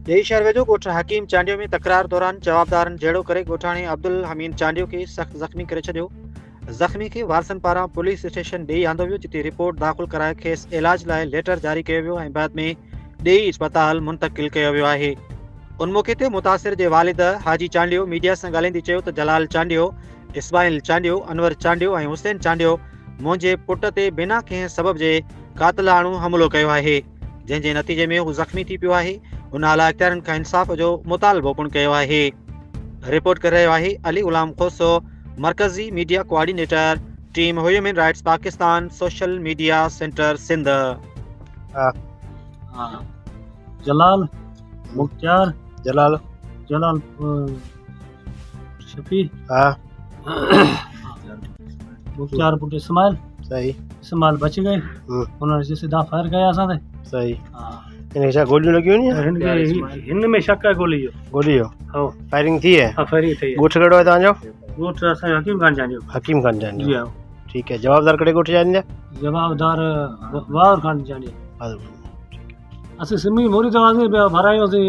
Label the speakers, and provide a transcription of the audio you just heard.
Speaker 1: ॾेई शहर वेझो ॻोठ हकीम चांडियो में तकरार दौरान जवाबदारनि जहिड़ो करे ॻोठाणे अब्दुल हमीद चांडियो खे सख़्तु ज़ख़्मी करे छॾियो। ज़ख़्मी खे वारसनि पारां पुलिस स्टेशन ॾेई आंदो वियो, जिते रिपोर्ट दाख़िल कराए खेसि इलाज लाइ लेटर जारी कयो वियो ऐं बाद में ॾेई अस्पताल मुंतक़िल कयो वियो आहे। उन मौक़े ते मुतासिर जे वालिद हाजी चांडियो मीडिया सां ॻाल्हाईंदे चयो त जलाल चांडियो, इस्माइल चांडियो, अनवर चांडियो ऐं हुसैन चांडियो मुंहिंजे पुट ते बिना कंहिं सबब जे क़ातिलाणो हमिलो कयो आहे, जंहिंजे नतीजे में हू ज़ख़्मी थी पियो आहे। उन आला इख़्तियारनि खां इंसाफ़ जो मुतालबो पिणु कयो आहे। रिपोर्ट करे रहियो आहे अली ग़ुलाम खोसो, मरकज़ी media coordinator, team human rights Pakistan, social media centre Sindh.
Speaker 2: Jalal Mukhtar
Speaker 3: Jalal
Speaker 2: Jalal Shafi Mukhtar पुट इस्माइल
Speaker 3: सही
Speaker 2: इस्माइल बच गए। उन्होंने सीधा फायर कया असां ते।
Speaker 3: सही इन्हें छा गोलियूं लॻियूं नी
Speaker 2: हिन में शक है गोली जो
Speaker 3: हो फायरिंग थी है।
Speaker 2: हाँ फायरिंग थी है।
Speaker 3: ॻोठ कहिड़ो आहे तव्हांजो?
Speaker 2: ॻोठ असां हकीम खान जानियो।
Speaker 3: हकीम खान जानियो।
Speaker 2: जी हाँ।
Speaker 3: ठीक है, जवाबदार कहिड़े ॻोठ जा आहिनि?
Speaker 2: जवाबदार वावर खान जानियो। असीं सिमी मोरी दवाज़े भरायोसीं